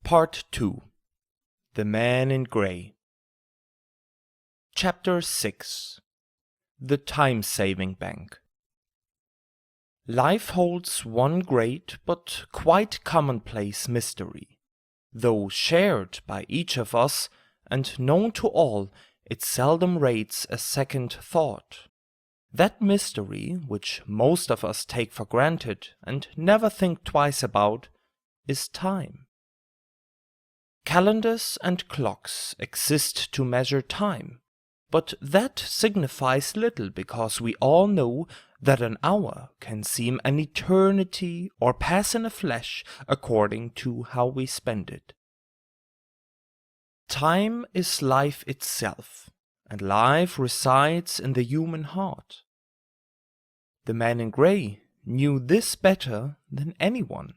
Part 2. The Man in Grey. Chapter 6. The Time-Saving Bank. Life holds one great but quite commonplace mystery. Though shared by each of us and known to all, it seldom rates a second thought. That mystery, which most of us take for granted and never think twice about, is time. Calendars and clocks exist to measure time, but that signifies little because we all know that an hour can seem an eternity or pass in a flash according to how we spend it. Time is life itself, and life resides in the human heart. The Man in Grey knew this better than anyone.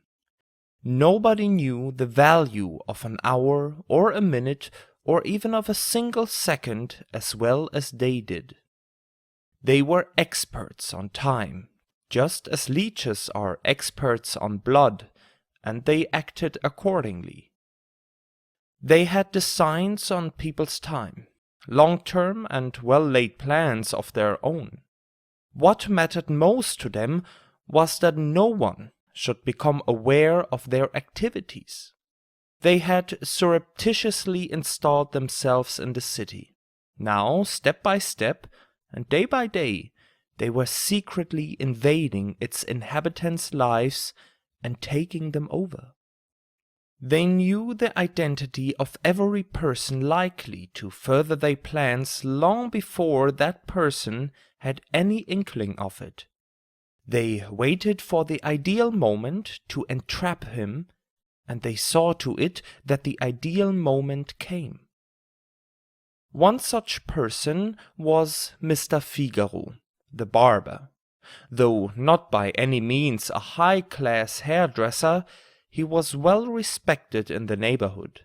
Nobody knew the value of an hour or a minute or even of a single second as well as they did. They were experts on time, just as leeches are experts on blood, and they acted accordingly. They had designs on people's time, long-term and well-laid plans of their own. What mattered most to them was that no one should become aware of their activities. They had surreptitiously installed themselves in the city. Now, step by step, and day by day, they were secretly invading its inhabitants' lives and taking them over. They knew the identity of every person likely to further their plans long before that person had any inkling of it. They waited for the ideal moment to entrap him, and they saw to it that the ideal moment came. One such person was Mr. Figaro, the barber. Though not by any means a high-class hairdresser, he was well respected in the neighborhood.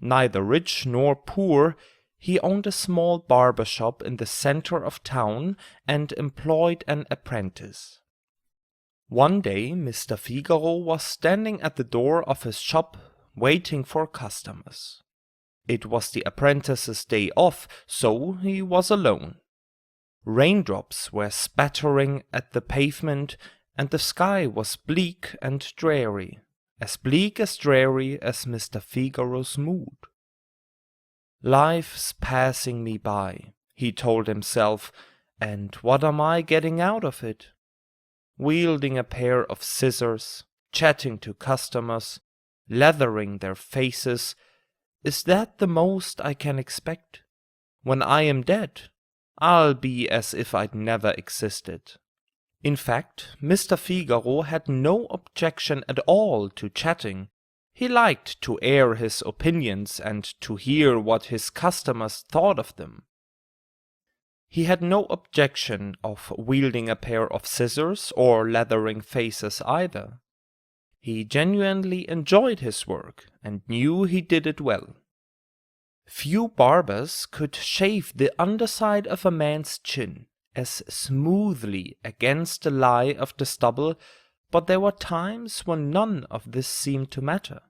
Neither rich nor poor, he owned a small barber shop in the center of town and employed an apprentice. One day Mr. Figaro was standing at the door of his shop waiting for customers. It was the apprentice's day off, so he was alone. Raindrops were spattering at the pavement, and the sky was bleak and dreary as dreary as Mr. Figaro's mood. "Life's passing me by," he told himself, "and what am I getting out of it? Wielding a pair of scissors, chatting to customers, lathering their faces, is that the most I can expect? When I am dead, I'll be as if I'd never existed." In fact, Mr. Figaro had no objection at all to chatting. He liked to air his opinions and to hear what his customers thought of them. He had no objection of wielding a pair of scissors or lathering faces either. He genuinely enjoyed his work and knew he did it well. Few barbers could shave the underside of a man's chin as smoothly against the lie of the stubble, but there were times when none of this seemed to matter.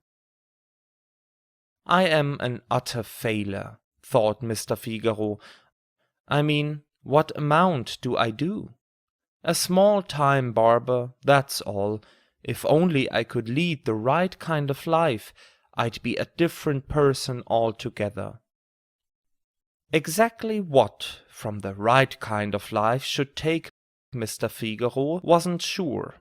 "I am an utter failure," thought Mr. Figaro. "I mean, what amount do I do? A small-time barber, that's all. If only I could lead the right kind of life, I'd be a different person altogether." Exactly what from the right kind of life should take Mr. Figaro wasn't sure.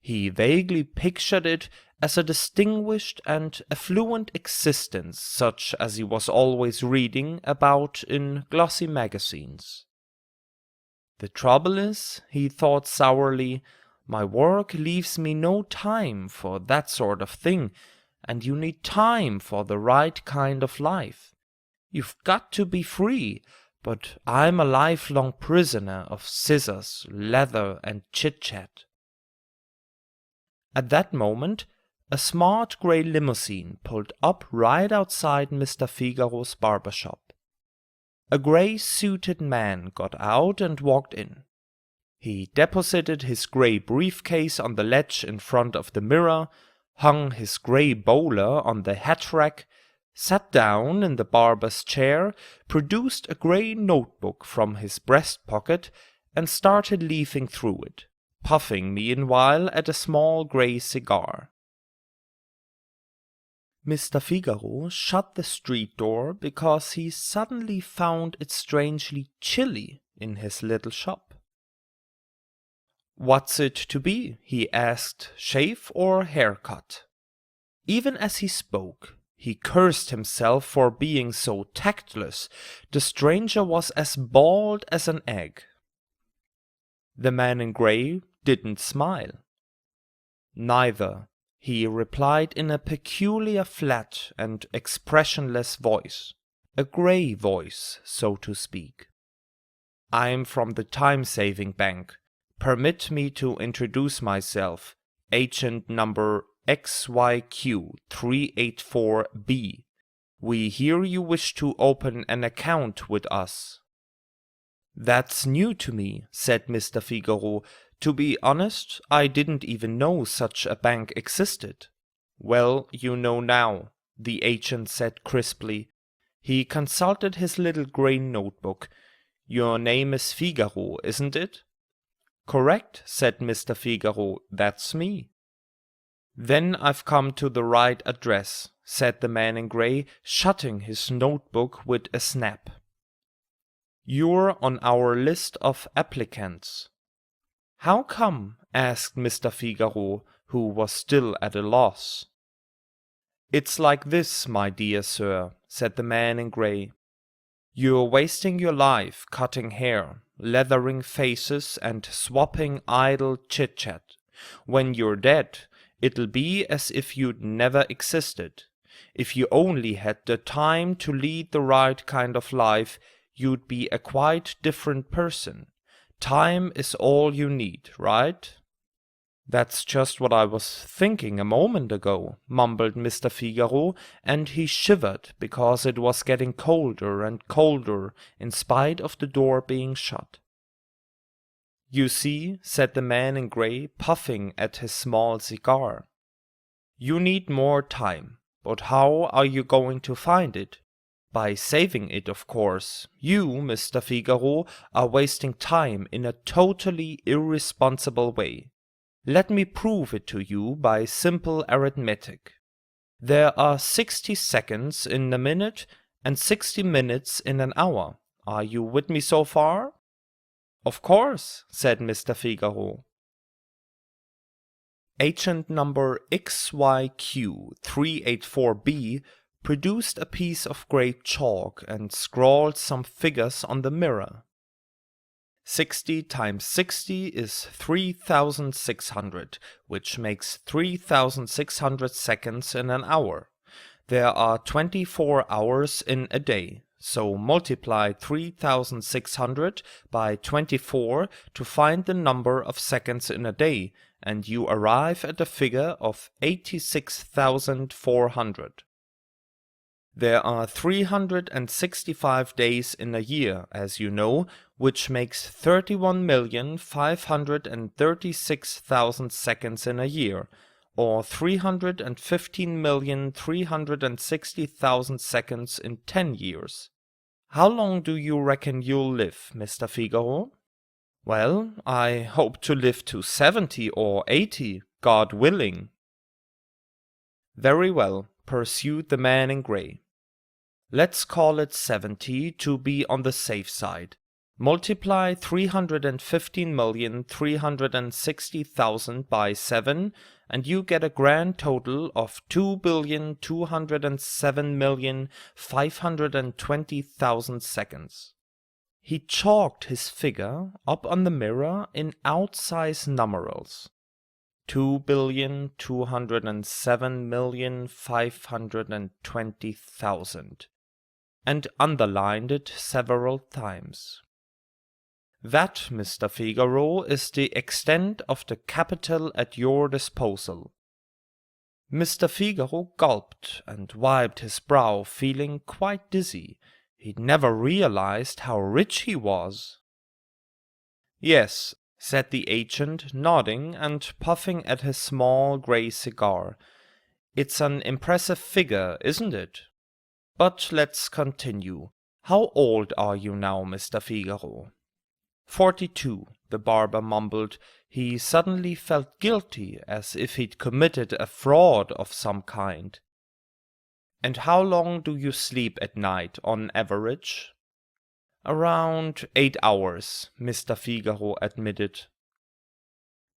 He vaguely pictured it as a distinguished and affluent existence such as he was always reading about in glossy magazines. "The trouble is," he thought sourly, "my work leaves me no time for that sort of thing, and you need time for the right kind of life. You've got to be free, but I'm a lifelong prisoner of scissors, leather, and chit-chat." At that moment, a smart grey limousine pulled up right outside Mr. Figaro's barber shop. A grey-suited man got out and walked in. He deposited his grey briefcase on the ledge in front of the mirror, hung his grey bowler on the hat rack, sat down in the barber's chair, produced a grey notebook from his breast pocket, and started leafing through it, puffing meanwhile at a small grey cigar. Mr. Figaro shut the street door because he suddenly found it strangely chilly in his little shop. "What's it to be?" he asked, "shave or haircut?" Even as he spoke, he cursed himself for being so tactless. The stranger was as bald as an egg. The man in grey didn't smile. "Neither," he replied in a peculiar flat and expressionless voice, a grey voice, so to speak. "I'm from the time-saving bank. Permit me to introduce myself, agent number XYQ 384B. We hear you wish to open an account with us." "That's new to me," said Mr. Figaro. "To be honest, I didn't even know such a bank existed." "Well, you know now," the agent said crisply. He consulted his little grey notebook. "Your name is Figaro, isn't it?" "Correct," said Mr. Figaro. "That's me." "Then I've come to the right address," said the man in grey, shutting his notebook with a snap. "You're on our list of applicants." "How come?" asked Mr. Figaro, who was still at a loss. "It's like this, my dear sir," said the man in grey. "You're wasting your life cutting hair, leathering faces, and swapping idle chit-chat. When you're dead, it'll be as if you'd never existed. If you only had the time to lead the right kind of life, you'd be a quite different person. Time is all you need, right?" "That's just what I was thinking a moment ago," mumbled Mr. Figaro, and he shivered because it was getting colder and colder in spite of the door being shut. "You see," said the man in grey, puffing at his small cigar, "you need more time, but how are you going to find it? By saving it, of course. You, Mr. Figaro, are wasting time in a totally irresponsible way. Let me prove it to you by simple arithmetic. There are 60 seconds in a minute and 60 minutes in an hour. Are you with me so far?" "Of course," said Mr. Figaro. Agent number XYQ 384B produced a piece of grey chalk and scrawled some figures on the mirror. 60 times 60 is 3,600, which makes 3,600 seconds in an hour. There are 24 hours in a day, so multiply 3,600 by 24 to find the number of seconds in a day, and you arrive at a figure of 86,400. There are 365 days in a year, as you know, which makes 31,536,000 seconds in a year, or 315,360,000 seconds in 10 years. How long do you reckon you'll live, Mr. Figaro? Well, I hope to live to 70 or 80, God willing. Very well, pursued the man in grey. Let's call it 70 to be on the safe side. Multiply 315,360,000 by 7 and you get a grand total of 2,207,520,000 seconds. He chalked his figure up on the mirror in outsize numerals. 2,207,520,000, and underlined it several times. That, Mr. Figaro, is the extent of the capital at your disposal. Mr. Figaro gulped and wiped his brow, feeling quite dizzy. He'd never realized how rich he was. Yes, said the agent, nodding and puffing at his small grey cigar. It's an impressive figure, isn't it? But let's continue. How old are you now, Mr. Figaro? 42, the barber mumbled. He suddenly felt guilty, as if he'd committed a fraud of some kind. And how long do you sleep at night, on average? Around 8 hours, Mr. Figaro admitted.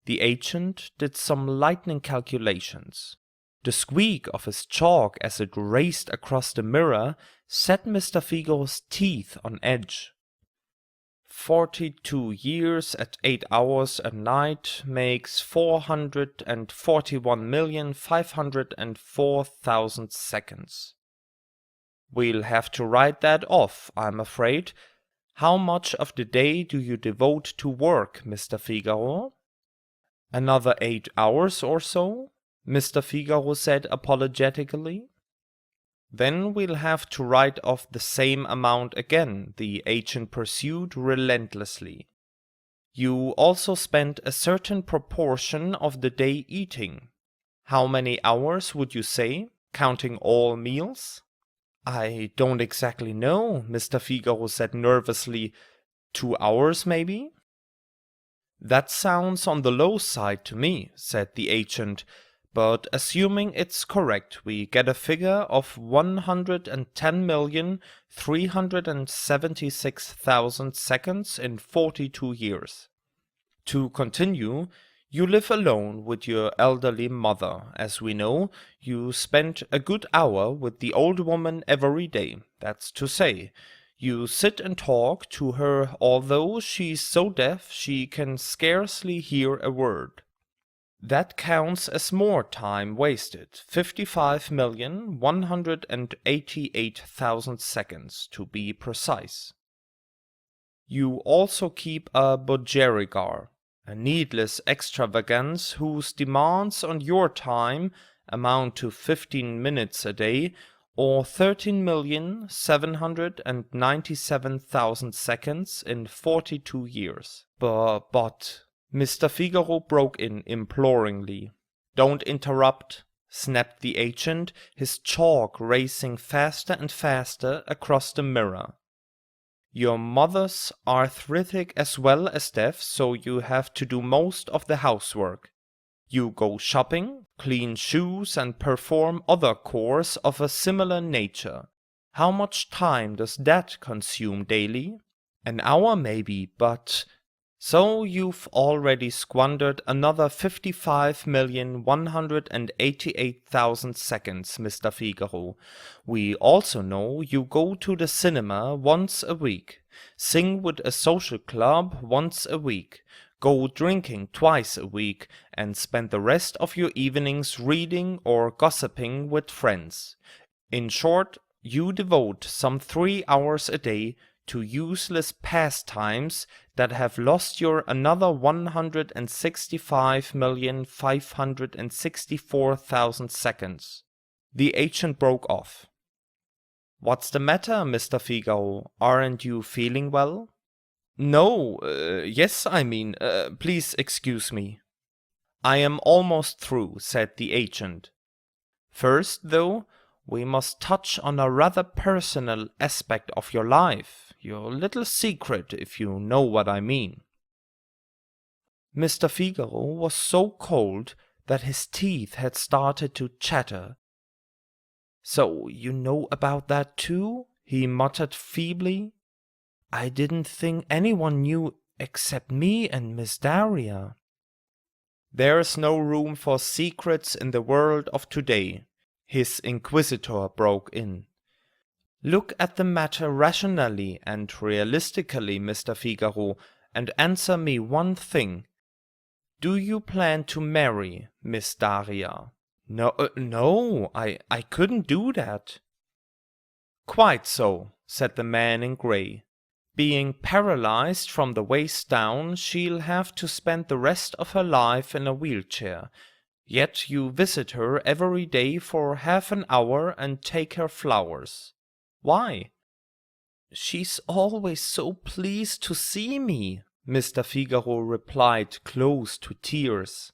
The agent did some lightning calculations. The squeak of his chalk as it raced across the mirror set Mr. Figaro's teeth on edge. 42 years at 8 hours a night makes 441,504,000 seconds. We'll have to write that off, I'm afraid. How much of the day do you devote to work, Mr. Figaro? Another 8 hours or so, Mr. Figaro said apologetically. Then we'll have to write off the same amount again, the agent pursued relentlessly. You also spent a certain proportion of the day eating. How many hours would you say, counting all meals? I don't exactly know, Mr. Figaro said nervously. 2 hours, maybe? That sounds on the low side to me, said the agent. But assuming it's correct, we get a figure of 110,376,000 seconds in 42 years. To continue, you live alone with your elderly mother. As we know, you spend a good hour with the old woman every day. That's to say, you sit and talk to her although she's so deaf she can scarcely hear a word. That counts as more time wasted, 55,188,000 seconds to be precise. You also keep a budgerigar, a needless extravagance whose demands on your time amount to 15 minutes a day, or 13,797,000 seconds in 42 years. But Mr. Figaro broke in imploringly. Don't interrupt, snapped the agent, his chalk racing faster and faster across the mirror. Your mother's arthritic as well as deaf, so you have to do most of the housework. You go shopping, clean shoes, and perform other chores of a similar nature. How much time does that consume daily? An hour maybe, but... So you've already squandered another 55,188,000 seconds, Mr. Figaro. We also know you go to the cinema once a week, sing with a social club once a week, go drinking twice a week, and spend the rest of your evenings reading or gossiping with friends. In short, you devote some 3 hours a day to useless pastimes that have lost your another 165,564,000 seconds. The agent broke off. What's the matter, Mr. Figaro? Aren't you feeling well? No, yes, I mean, please excuse me. I am almost through, said the agent. First, though, we must touch on a rather personal aspect of your life, your little secret, if you know what I mean. Mr. Figaro was so cold that his teeth had started to chatter. So you know about that too? He muttered feebly. I didn't think anyone knew except me and Miss Daria. There's no room for secrets in the world of today, his inquisitor broke in. Look at the matter rationally and realistically, Mr. Figaro, and answer me one thing. Do you plan to marry Miss Daria? No, I couldn't do that. Quite so, said the man in grey. Being paralyzed from the waist down, she'll have to spend the rest of her life in a wheelchair. Yet you visit her every day for half an hour and take her flowers. Why? She's always so pleased to see me, Mr. Figaro replied, close to tears.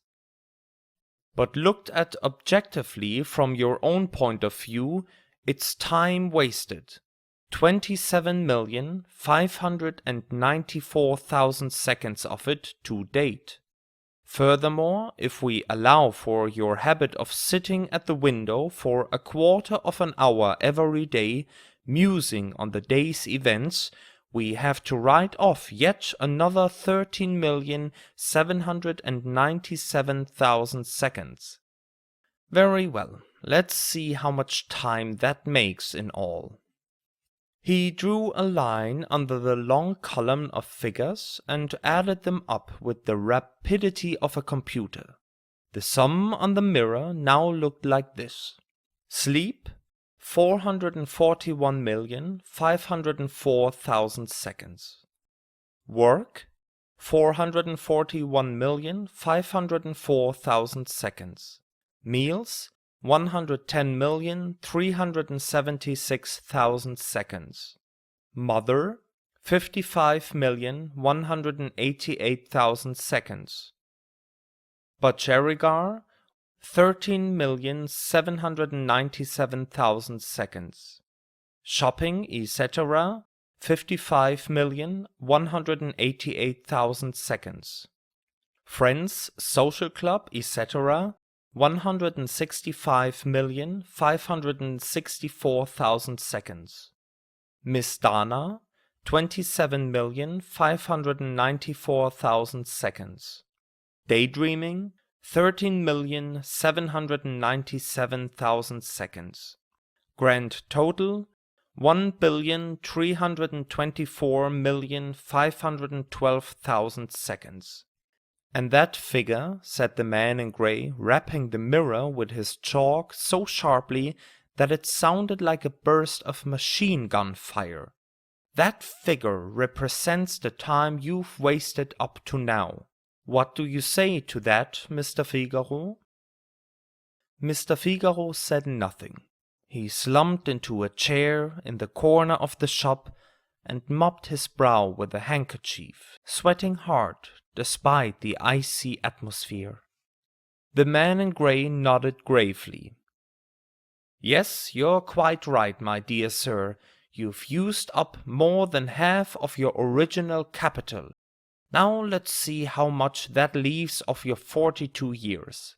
But looked at objectively from your own point of view, it's time wasted. 27,594,000 seconds of it to date. Furthermore, if we allow for your habit of sitting at the window for a quarter of an hour every day, musing on the day's events, we have to write off yet another 13,797,000 seconds. Very well, let's see how much time that makes in all. He drew a line under the long column of figures and added them up with the rapidity of a computer. The sum on the mirror now looked like this. Sleep, 441,504,000 seconds. Work, 441,504,000 seconds. Meals, 110,376,000 seconds. Mother, 55,188,000 seconds. Bacherigar, 13,797,000 seconds. Shopping, etc., 55,188,000 seconds. Friends, social club, etc., 165,564,000 seconds. Miss Dana, 27,594,000 seconds. Daydreaming, 13,797,000 seconds. Grand total, 1,324,512,000 seconds. And that figure, said the man in grey, rapping the mirror with his chalk so sharply that it sounded like a burst of machine gun fire. That figure represents the time you've wasted up to now. What do you say to that, Mr. Figaro? Mr. Figaro said nothing. He slumped into a chair in the corner of the shop and mopped his brow with a handkerchief, sweating hard despite the icy atmosphere. The man in grey nodded gravely. Yes, you're quite right, my dear sir. You've used up more than half of your original capital. Now let's see how much that leaves of your 42 years.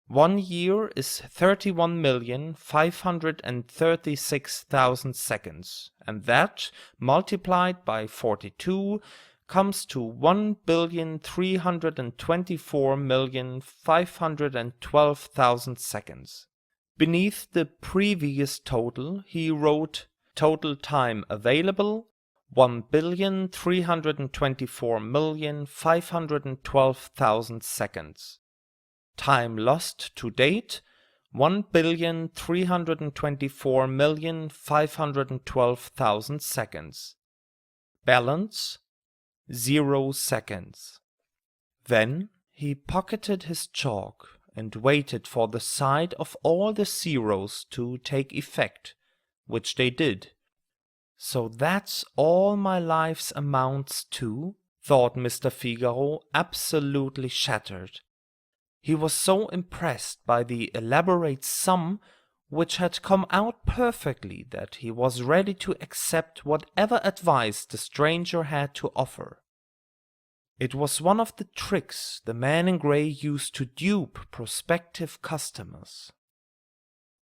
1 year is 31,536,000 seconds, and that, multiplied by 42, comes to 1,324,512,000 seconds. Beneath the previous total, he wrote total time available, 1,324,512,000 seconds. Time lost to date, 1,324,512,000 seconds. Balance, 0 seconds. Then he pocketed his chalk and waited for the sight of all the zeros to take effect, which they did. So that's all my life's amounts to, thought Mr. Figaro, absolutely shattered. He was so impressed by the elaborate sum which had come out perfectly that he was ready to accept whatever advice the stranger had to offer. It was one of the tricks the man in grey used to dupe prospective customers.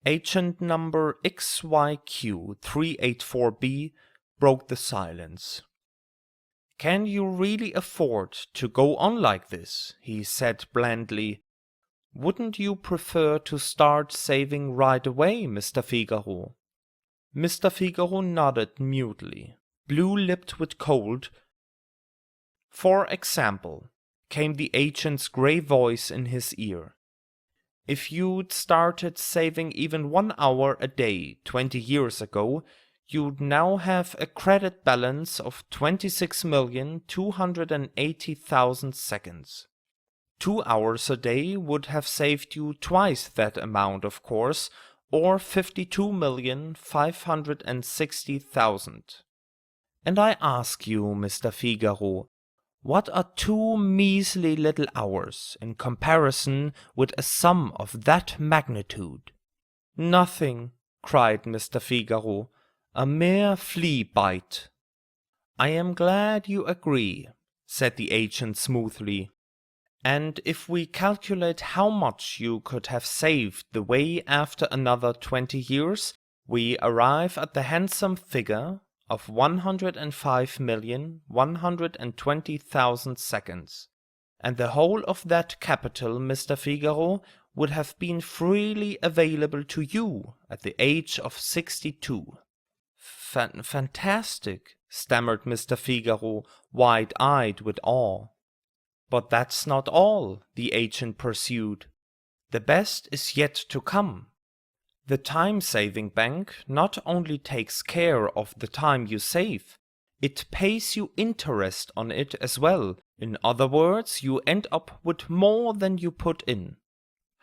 Agent number XYQ384B broke the silence. "Can you really afford to go on like this?" he said blandly. "Wouldn't you prefer to start saving right away, Mr. Figaro?" Mr. Figaro nodded mutely, blue-lipped with cold. "For example," came the agent's grey voice in his ear, "if you'd started saving even 1 hour a day 20 years ago, you'd now have a credit balance of 26,280,000 seconds. 2 hours a day would have saved you twice that amount, of course, or 52,560,000. And I ask you, Mr. Figaro, What are 2 measly little hours in comparison with a sum of that magnitude? Nothing, cried Mr. Figaro, a mere flea bite. I am glad you agree, said the agent smoothly. And if we calculate how much you could have saved the way after another 20 years, we arrive at the handsome figure of 105,120,000 seconds. And the whole of that capital, Mr. Figaro, would have been freely available to you at the age of 62. Fantastic, stammered Mr. Figaro, wide-eyed with awe. But that's not all, the agent pursued. The best is yet to come. The time-saving bank not only takes care of the time you save, it pays you interest on it as well. In other words, you end up with more than you put in.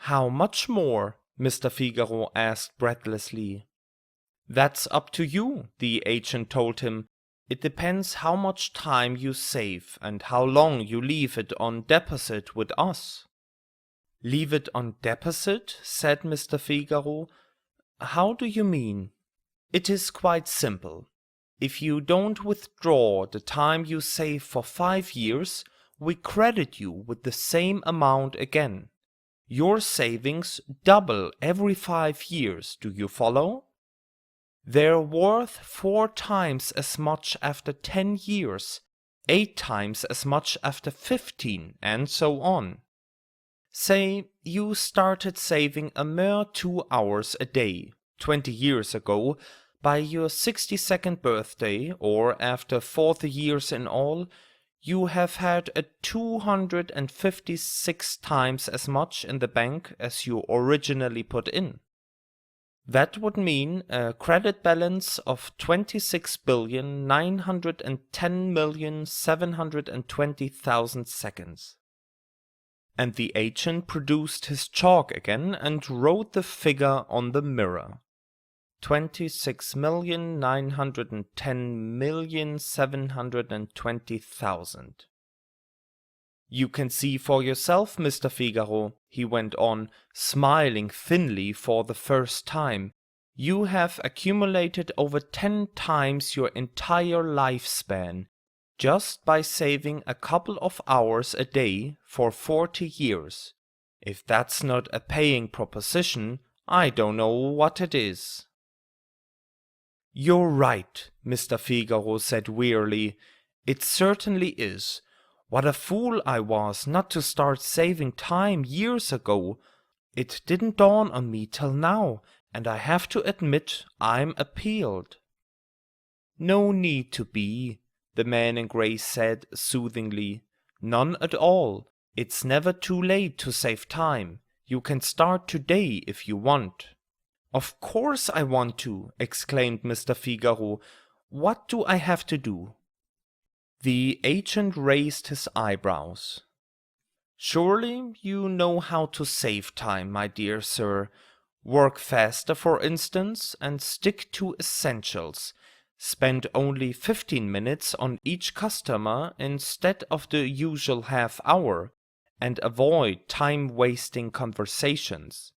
How much more? Mr. Figaro asked breathlessly. That's up to you, the agent told him. It depends how much time you save and how long you leave it on deposit with us. Leave it on deposit? Said Mr. Figaro. How do you mean? It is quite simple. If you don't withdraw the time you save for 5 years, we credit you with the same amount again. Your savings double every 5 years, do you follow? They're worth 4 times as much after 10 years, 8 times as much after 15, and so on. Say you started saving a mere 2 hours a day 20 years ago. By your 62nd birthday, or after 40 years in all, you have had 256 times as much in the bank as you originally put in. That would mean a credit balance of 26,910,720,000 seconds. And the agent produced his chalk again and wrote the figure on the mirror. 26,910,720,000. You can see for yourself, Mr. Figaro, he went on, smiling thinly for the first time. You have accumulated over 10 times your entire lifespan, just by saving a couple of hours a day for 40 years. If that's not a paying proposition, I don't know what it is. You're right, Mr. Figaro said wearily. It certainly is. What a fool I was not to start saving time years ago. It didn't dawn on me till now, and I have to admit I'm appealed. No need to be, the man in grey said soothingly. None at all. It's never too late to save time. You can start today if you want. Of course I want to, exclaimed Mr. Figaro. What do I have to do? The agent raised his eyebrows. Surely you know how to save time, my dear sir. Work faster, for instance, and stick to essentials. Spend only 15 minutes on each customer instead of the usual half hour, and avoid time-wasting conversations.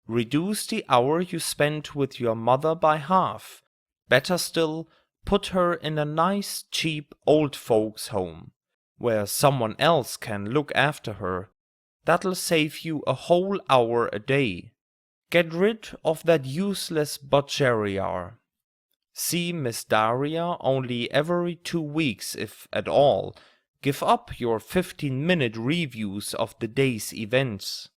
Reduce the hour you spend with your mother by half. Better still, put her in a nice, cheap old folks' home, where someone else can look after her. That'll save you a whole hour a day. Get rid of that useless Botcheriar. See Miss Daria only every 2 weeks, if at all. Give up your 15-minute reviews of the day's events.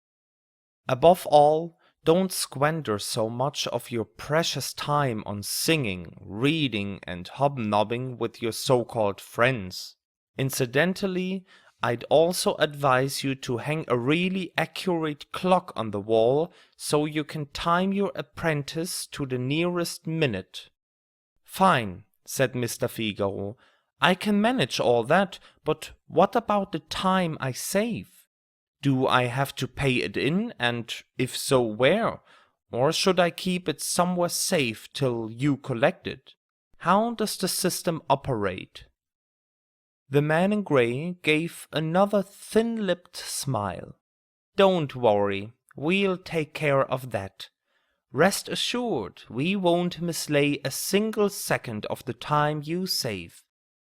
Above all, don't squander so much of your precious time on singing, reading, and hobnobbing with your so-called friends. Incidentally, I'd also advise you to hang a really accurate clock on the wall so you can time your apprentice to the nearest minute. Fine, said Mr. Figaro. I can manage all that, but what about the time I save? Do I have to pay it in, and if so, where? Or should I keep it somewhere safe till you collect it? How does the system operate? The man in grey gave another thin-lipped smile. "Don't worry, we'll take care of that. Rest assured, we won't mislay a single second of the time you save.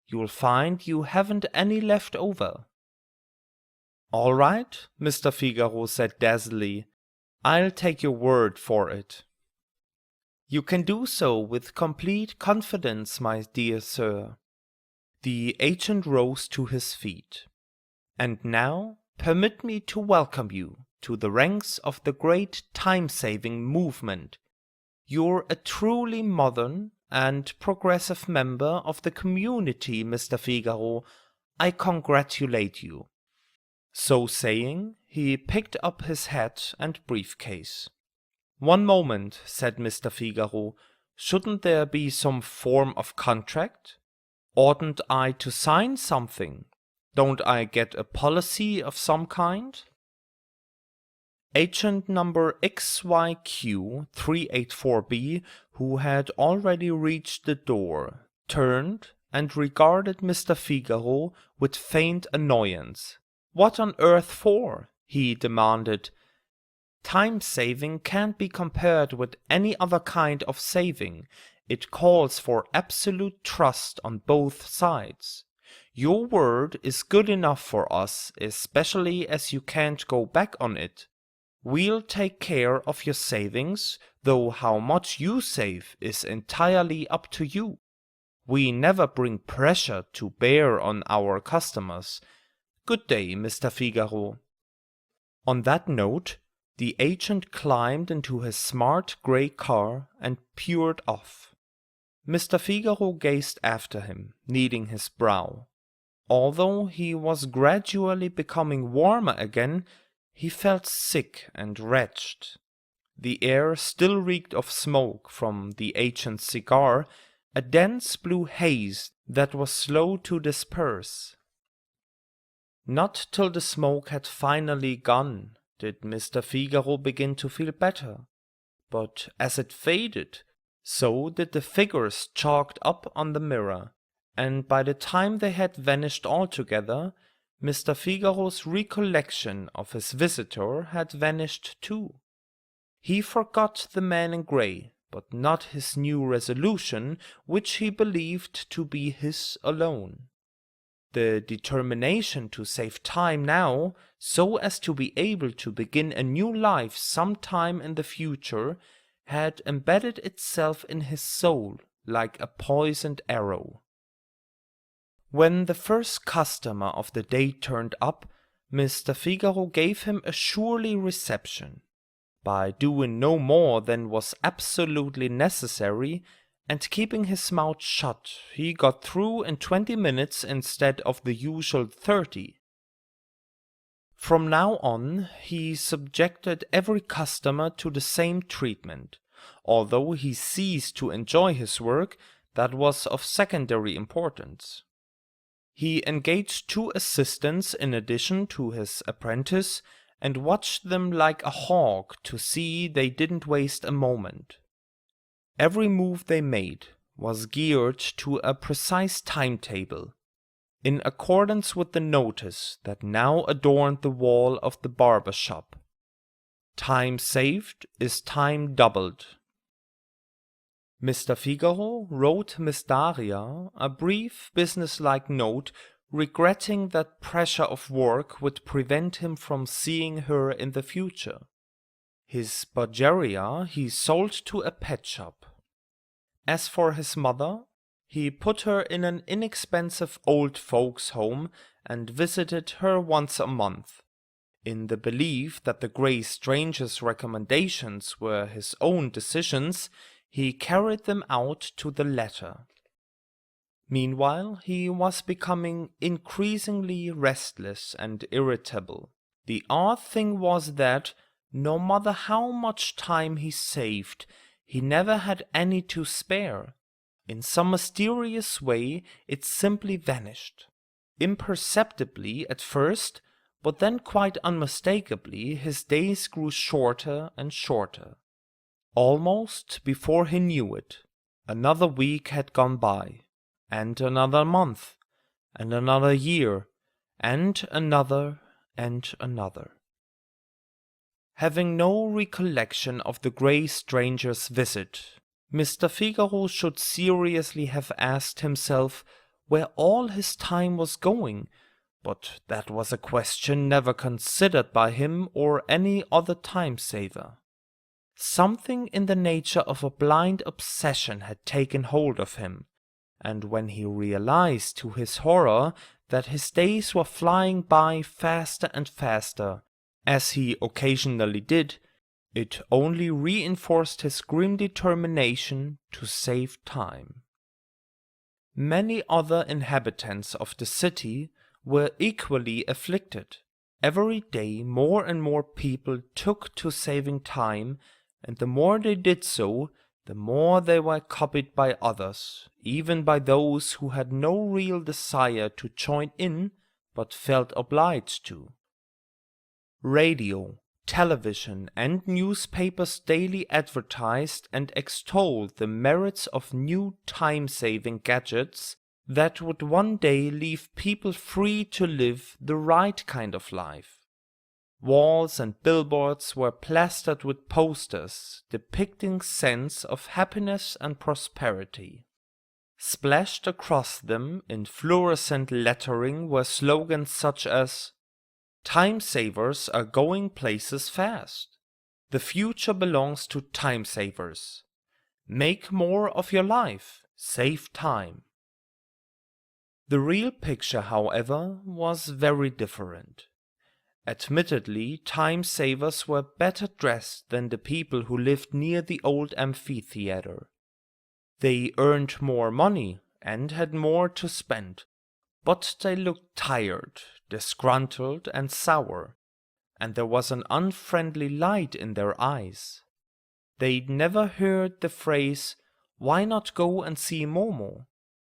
You'll find you haven't any left over." "All right," Mr. Figaro said dazzlingly. "I'll take your word for it." "You can do so with complete confidence, my dear sir." The agent rose to his feet. "And now, permit me to welcome you to the ranks of the great time-saving movement. You're a truly modern and progressive member of the community, Mr. Figaro. I congratulate you." So saying, he picked up his hat and briefcase. "One moment," said Mr. Figaro. "Shouldn't there be some form of contract? Oughtn't I to sign something? Don't I get a policy of some kind?" Agent number XYQ384B, who had already reached the door, turned and regarded Mr. Figaro with faint annoyance. "What on earth for?" he demanded. "Time saving can't be compared with any other kind of saving. It calls for absolute trust on both sides. Your word is good enough for us, especially as you can't go back on it. We'll take care of your savings, though how much you save is entirely up to you. We never bring pressure to bear on our customers. Good day, Mr. Figaro." On that note, the agent climbed into his smart grey car and peered off. Mr. Figaro gazed after him, kneading his brow. Although he was gradually becoming warmer again, he felt sick and wretched. The air still reeked of smoke from the agent's cigar, a dense blue haze that was slow to disperse. Not till the smoke had finally gone did Mr. Figaro begin to feel better, but as it faded, so did the figures chalked up on the mirror, and by the time they had vanished altogether, Mr. Figaro's recollection of his visitor had vanished too. He forgot the man in grey, but not his new resolution, which he believed to be his alone. The determination to save time now, so as to be able to begin a new life sometime in the future, had embedded itself in his soul like a poisoned arrow. When the first customer of the day turned up, Mr. Figaro gave him a surly reception. By doing no more than was absolutely necessary, and keeping his mouth shut, he got through in 20 minutes instead of the usual 30. From now on, he subjected every customer to the same treatment. Although he ceased to enjoy his work, that was of secondary importance. He engaged 2 assistants in addition to his apprentice, and watched them like a hawk to see they didn't waste a moment. Every move they made was geared to a precise timetable, in accordance with the notice that now adorned the wall of the barber shop. Time saved is time doubled. Mr. Figaro wrote Miss Daria a brief businesslike note regretting that pressure of work would prevent him from seeing her in the future. His Bulgaria he sold to a pet shop. As for his mother, he put her in an inexpensive old folks' home and visited her once a month, in the belief that the grey stranger's recommendations were his own decisions. He carried them out to the letter. Meanwhile, he was becoming increasingly restless and irritable. The odd thing was that, no matter how much time he saved, he never had any to spare. In some mysterious way, it simply vanished. Imperceptibly at first, but then quite unmistakably his days grew shorter and shorter. Almost before he knew it, another week had gone by, and another month, and another year, and another, and another. Having no recollection of the grey stranger's visit, Mr. Figaro should seriously have asked himself where all his time was going, but that was a question never considered by him or any other time-saver. Something in the nature of a blind obsession had taken hold of him, and when he realized to his horror that his days were flying by faster and faster, as he occasionally did, it only reinforced his grim determination to save time. Many other inhabitants of the city were equally afflicted. Every day more and more people took to saving time, and the more they did so, the more they were copied by others, even by those who had no real desire to join in, but felt obliged to. Radio, television, and newspapers daily advertised and extolled the merits of new time-saving gadgets that would one day leave people free to live the right kind of life. Walls and billboards were plastered with posters depicting scenes of happiness and prosperity. Splashed across them in fluorescent lettering were slogans such as "Time savers are going places fast. The future belongs to time savers. Make more of your life. Save time." The real picture, however, was very different. Admittedly, time savers were better dressed than the people who lived near the old amphitheater. They earned more money and had more to spend, but they looked tired, disgruntled, and sour, and there was an unfriendly light in their eyes. They'd never heard the phrase, "Why not go and see Momo?"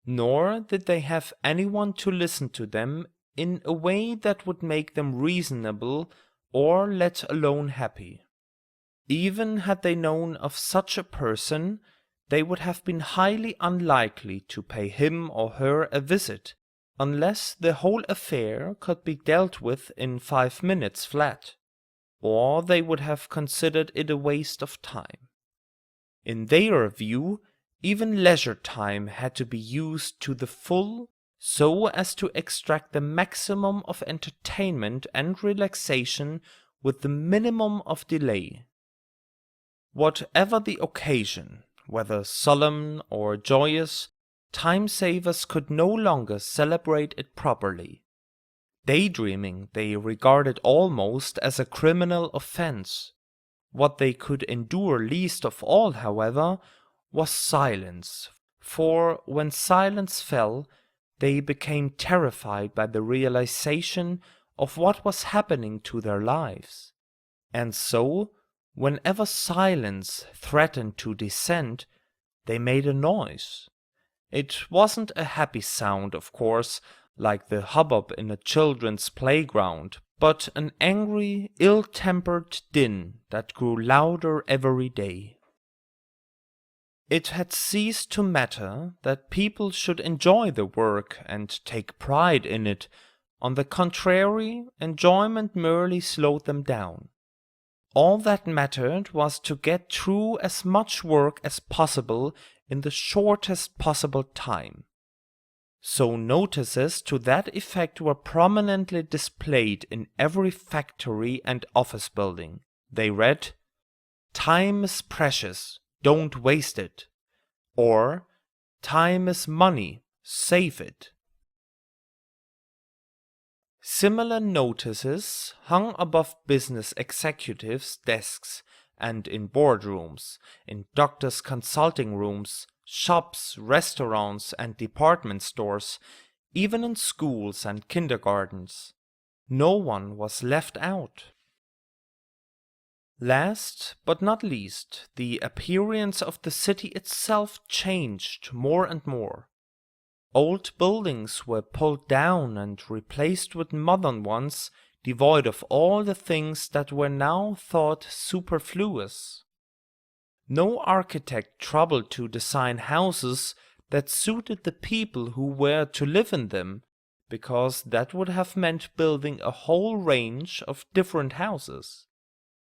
Nor did they have anyone to listen to them in a way that would make them reasonable or let alone happy. Even had they known of such a person, they would have been highly unlikely to pay him or her a visit, unless the whole affair could be dealt with in 5 minutes flat, or they would have considered it a waste of time. In their view, even leisure time had to be used to the full, so as to extract the maximum of entertainment and relaxation with the minimum of delay. Whatever the occasion, whether solemn or joyous, time-savers could no longer celebrate it properly. Daydreaming they regarded almost as a criminal offense. What they could endure least of all, however, was silence, for when silence fell, they became terrified by the realization of what was happening to their lives. And so, whenever silence threatened to descend, they made a noise. It wasn't a happy sound, of course, like the hubbub in a children's playground, but an angry, ill-tempered din that grew louder every day. It had ceased to matter that people should enjoy the work and take pride in it. On the contrary, enjoyment merely slowed them down. All that mattered was to get through as much work as possible in the shortest possible time. So notices to that effect were prominently displayed in every factory and office building. They read, "Time is precious. Don't waste it," or "Time is money, save it." Similar notices hung above business executives' desks and in boardrooms, in doctors' consulting rooms, shops, restaurants, and department stores, even in schools and kindergartens. No one was left out. Last but not least, the appearance of the city itself changed more and more. Old buildings were pulled down and replaced with modern ones, devoid of all the things that were now thought superfluous. No architect troubled to design houses that suited the people who were to live in them, because that would have meant building a whole range of different houses.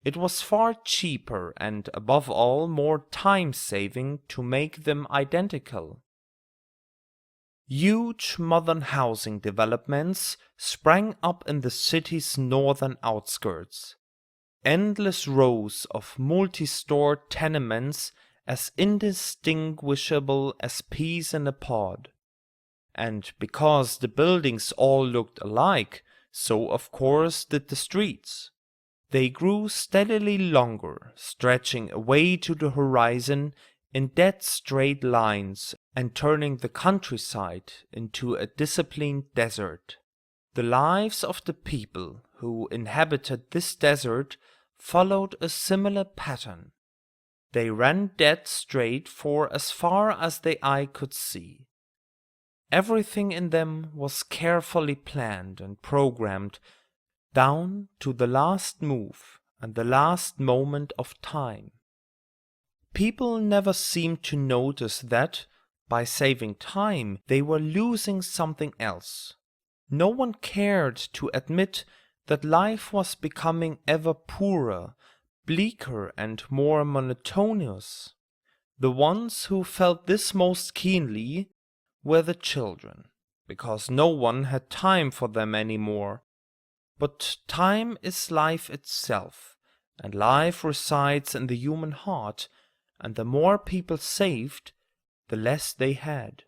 It was far cheaper and, above all, more time-saving to make them identical. Huge modern housing developments sprang up in the city's northern outskirts. Endless rows of multi-story tenements as indistinguishable as peas in a pod. And because the buildings all looked alike, so of course did the streets. They grew steadily longer, stretching away to the horizon in dead straight lines and turning the countryside into a disciplined desert. The lives of the people who inhabited this desert followed a similar pattern. They ran dead straight for as far as the eye could see. Everything in them was carefully planned and programmed, down to the last move and the last moment of time. People never seemed to notice that, by saving time, they were losing something else. No one cared to admit that life was becoming ever poorer, bleaker, and more monotonous. The ones who felt this most keenly were the children, because no one had time for them anymore. But time is life itself, and life resides in the human heart, and the more people saved, the less they had.